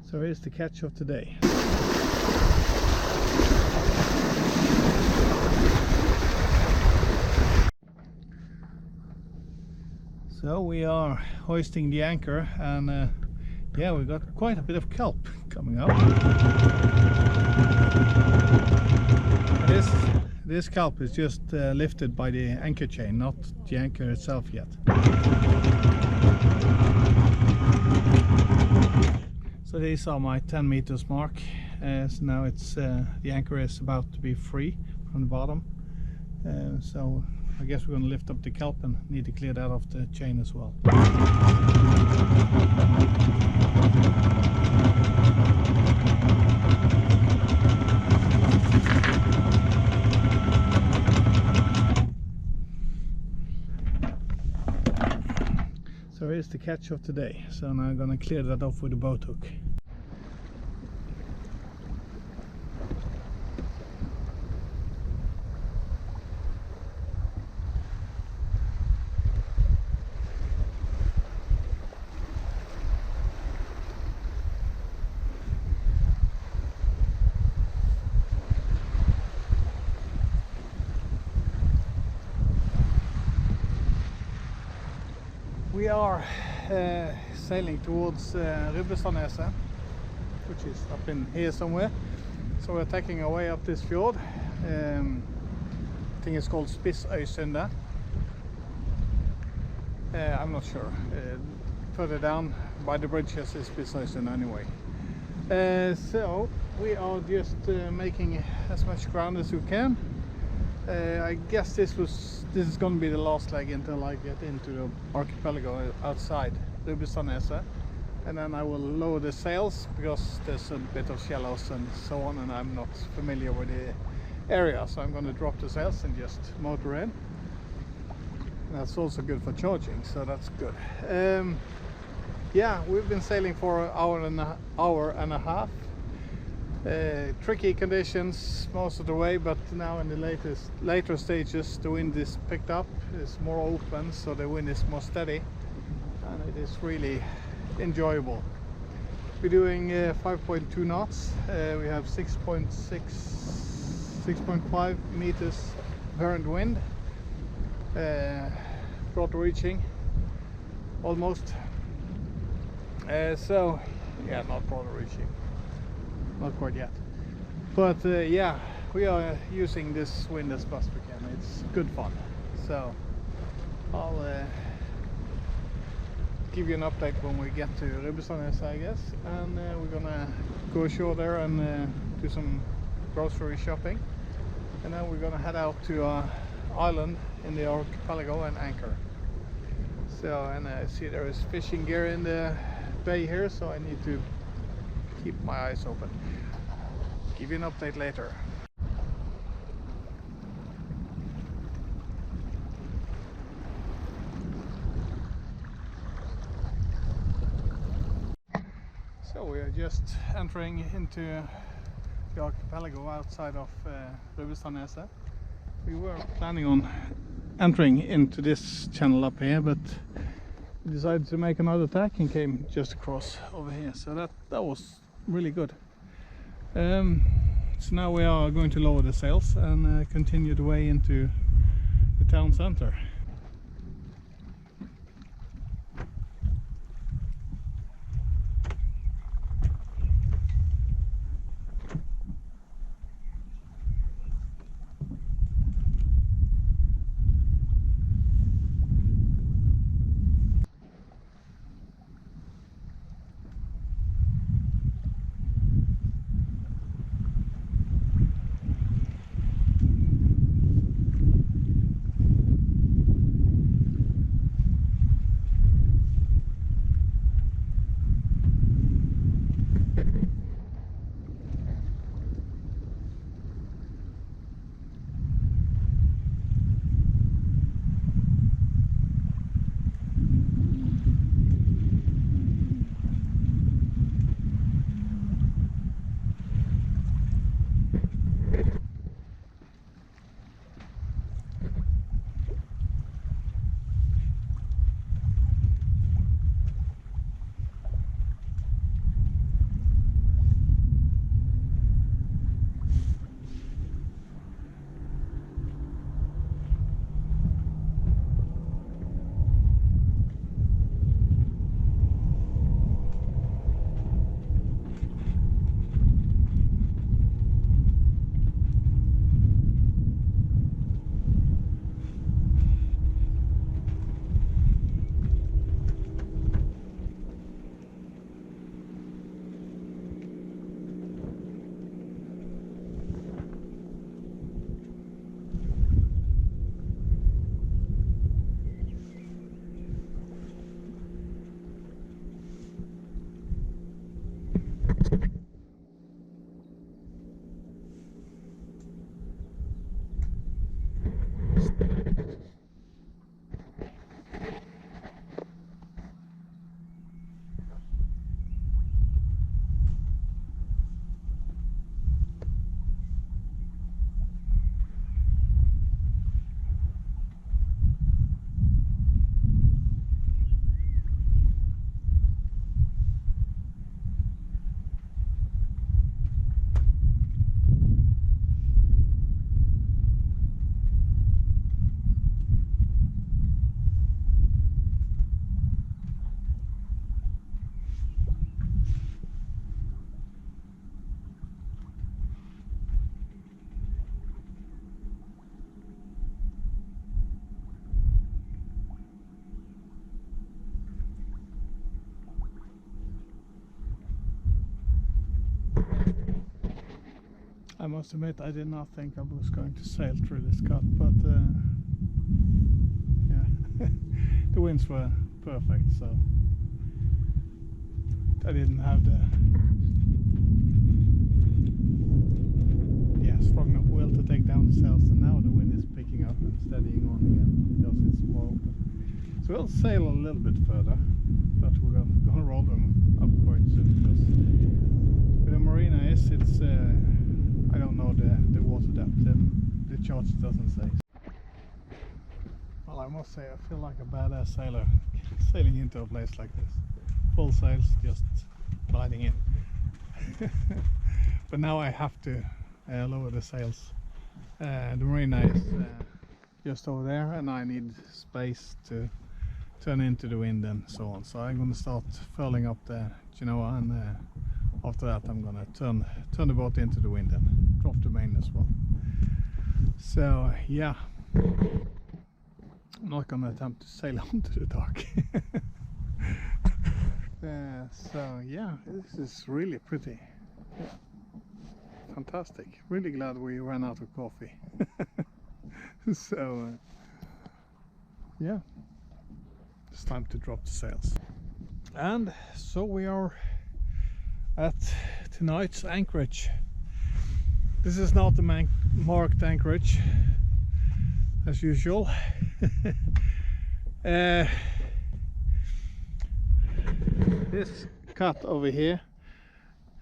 So here's the catch of today. So we are hoisting the anchor, and yeah, we got quite a bit of kelp coming up. This kelp is just lifted by the anchor chain, not the anchor itself yet. So these are my 10 meters mark. So now it's the anchor is about to be free from the bottom. So I guess we're going to lift up the kelp and need to clear that off the chain as well. So here's the catch of today. So now I'm going to clear that off with a boat hook. We are sailing towards Rubbestaneset, which is up in here somewhere. So we're taking our way up this fjord. I think it's called Spissøysundet. I'm not sure. Further down by the bridges is Spissøysundet anyway. So we are just making as much ground as we can. I guess this is going to be the last leg until I get into the archipelago outside Rubbestaneset, and then I will lower the sails because there's a bit of shallows and so on, and I'm not familiar with the area, so I'm going to drop the sails and just motor in. And that's also good for charging, so that's good. Yeah, we've been sailing for an hour and a half. Tricky conditions most of the way, but now in the later stages the wind is picked up, it's more open, so the wind is more steady, and it is really enjoyable. We're doing 5.2 knots. We have 6.5 meters current wind, broad reaching almost. So yeah, not broad reaching. Not quite yet, but yeah, we are using this wind as best we can. It's good fun. So I'll give you an update when we get to Rubbestaneset, I guess, and we're gonna go ashore there and do some grocery shopping, and then we're gonna head out to our island in the archipelago and anchor. So, and I see there is fishing gear in the bay here, so I need to keep my eyes open. Give you an update later. So we are just entering into the archipelago outside of Rubbestaneset. We were planning on entering into this channel up here, but we decided to make another tack and came just across over here, so that was really good. So now we are going to lower the sails and continue the way into the town center. I must admit, I did not think I was going to sail through this cut, but yeah, the winds were perfect, so I didn't have the strong enough will to take down the sails, and now the wind is picking up and steadying on again because it's more open. So we'll sail a little bit further, but we're going to roll them up quite soon, because where the marina is, it's I don't know the water depth, the chart doesn't say. Well, I must say, I feel like a badass sailor sailing into a place like this. Full sails, just gliding in. But now I have to lower the sails. The marina is just over there, and I need space to turn into the wind and so on. So I'm going to start furling up the Genoa, and after that I'm going to turn the boat into the wind and drop the main as well. So yeah, I'm not going to attempt to sail onto the dock. So yeah, this is really pretty. Yeah. Fantastic. Really glad we ran out of coffee. So yeah, it's time to drop the sails. And so we are at tonight's anchorage. This is not the marked anchorage as usual. This cut over here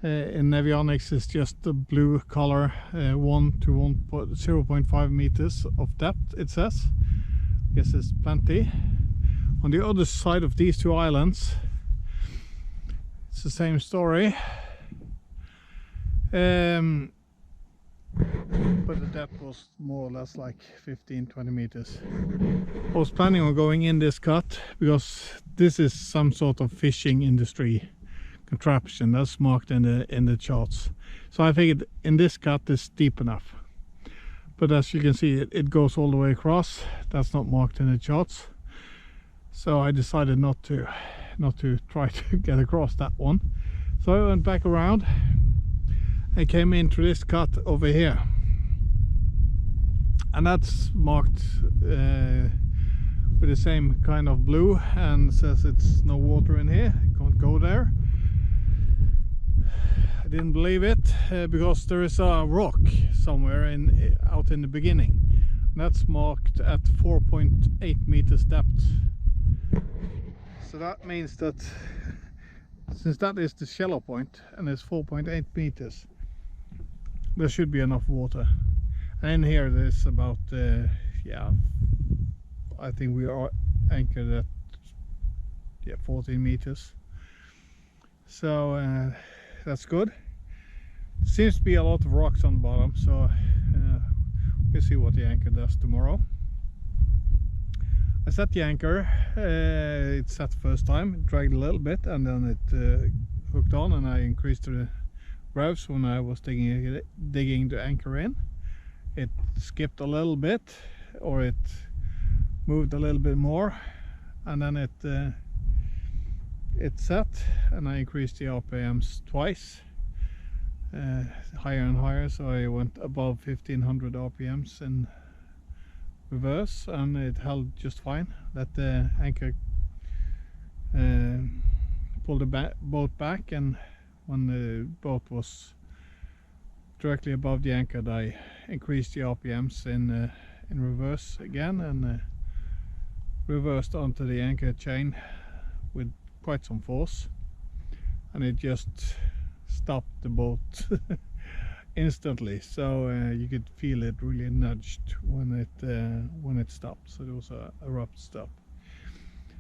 in avionics is just the blue color, 1 to 0.5 meters of depth, it says. I guess it's plenty. On the other side of these two islands, it's the same story, but the depth was more or less like 15-20 meters. I was planning on going in this cut because this is some sort of fishing industry contraption that's marked in the charts. So I figured in this cut it's deep enough, but as you can see, it goes all the way across. That's not marked in the charts, so I decided not to try to get across that one. So I went back around. I came into this cut over here, and that's marked with the same kind of blue and says it's no water in here, you can't go there. I didn't believe it because there is a rock somewhere out in the beginning. That's marked at 4.8 meters depth. So that means that since that is the shallow point and it's 4.8 meters, there should be enough water. And in here there's about yeah, I think we are anchored at 14 meters. So that's good. Seems to be a lot of rocks on the bottom, so we'll see what the anchor does tomorrow. I set the anchor, it set first time, it dragged a little bit and then it hooked on, and I increased the revs when I was digging the anchor in. It skipped a little bit, or it moved a little bit more, and then it set, and I increased the RPMs twice, higher and higher, so I went above 1500 RPMs in reverse, and it held just fine. Let the anchor pull the boat back, and when the boat was directly above the anchor, I increased the RPMs in reverse again, and reversed onto the anchor chain with quite some force, and it just stopped the boat instantly. So you could feel it really nudged when it stopped. So it was a abrupt stop.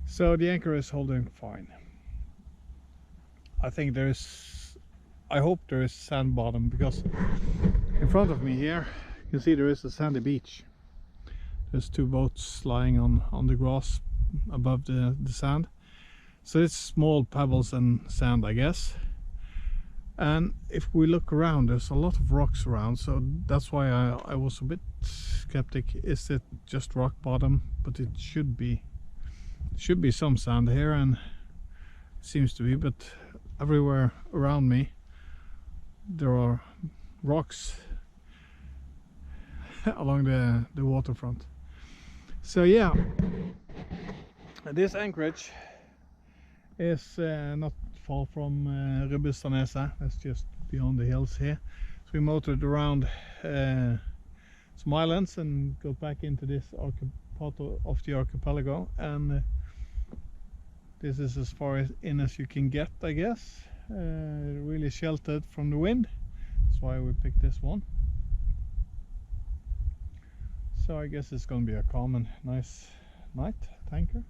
So the anchor is holding fine. I think I hope there is sand bottom, because in front of me here you can see there is a sandy beach. There's two boats lying on the grass above the sand. So it's small pebbles and sand, I guess. And if we look around, there's a lot of rocks around, so that's why I was a bit skeptic. Is it just rock bottom? But it should be some sand here, and it seems to be, but everywhere around me there are rocks along the waterfront. So yeah, this anchorage is not far from Rubbestaneset. That's just beyond the hills here. So we motored around some islands and got back into this part of the archipelago, and this is as far in as you can get, I guess. Really sheltered from the wind. That's why we picked this one. So I guess it's going to be a calm and nice night anchor.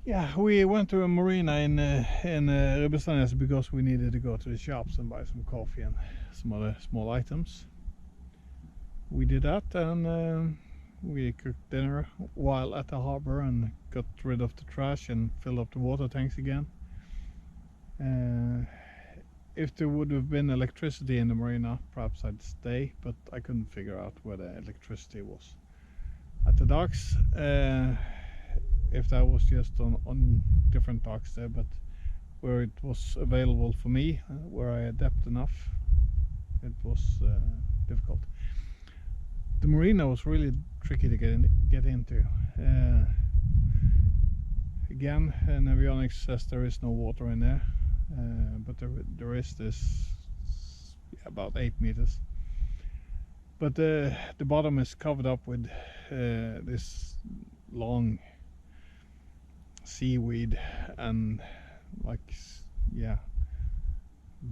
Yeah, we went to a marina in Rubbestaneset because we needed to go to the shops and buy some coffee and some other small items. We did that, and we cooked dinner while at the harbor and got rid of the trash and filled up the water tanks again. If there would have been electricity in the marina, perhaps I'd stay, but I couldn't figure out where the electricity was. At the docks, if that was just on different docks there, but where it was available for me, where I adapt enough, it was difficult. The marina was really tricky to get into. Again, avionics says there is no water in there, but there is this, about 8 meters. But the bottom is covered up with this long seaweed and a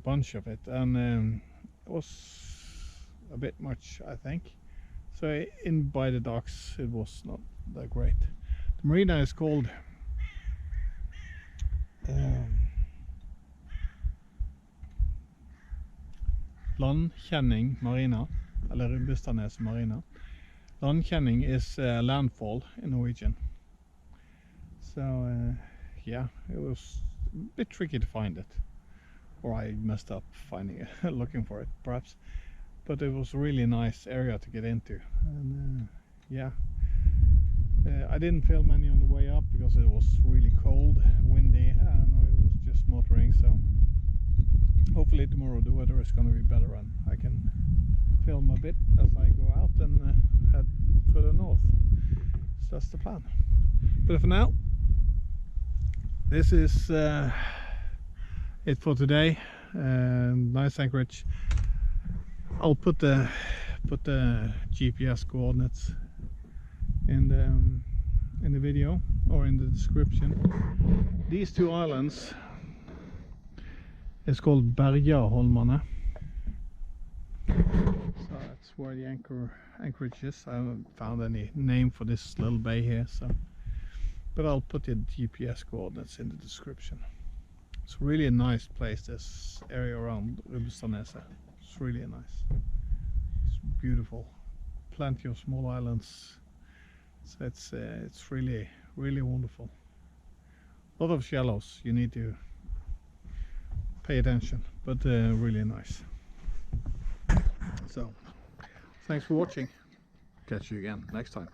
bunch of it, and it was a bit much, I think. So in by the docks it was not that great. The marina is called Landkjenning Marina, eller Rubbestaneset Marina. Landkjenning is landfall in Norwegian. So yeah, it was a bit tricky to find it, or I messed up finding it, looking for it perhaps. But it was a really nice area to get into, and yeah, I didn't film any on the way up because it was really cold, windy, and it was just motoring. So hopefully tomorrow the weather is going to be better and I can film a bit as I go out and head further north. So that's the plan. But for now, this is it for today. Nice anchorage. I'll put the GPS coordinates in the video or in the description. These two islands is called Bergaholmene. So that's where the anchorage is. I haven't found any name for this little bay here, so but I'll put the GPS coordinates in the description. It's really a nice place, this area around Rubbestaneset. It's really nice. It's beautiful. Plenty of small islands. So it's really wonderful. A lot of shallows. You need to pay attention, but really nice. So thanks for watching. Catch you again next time.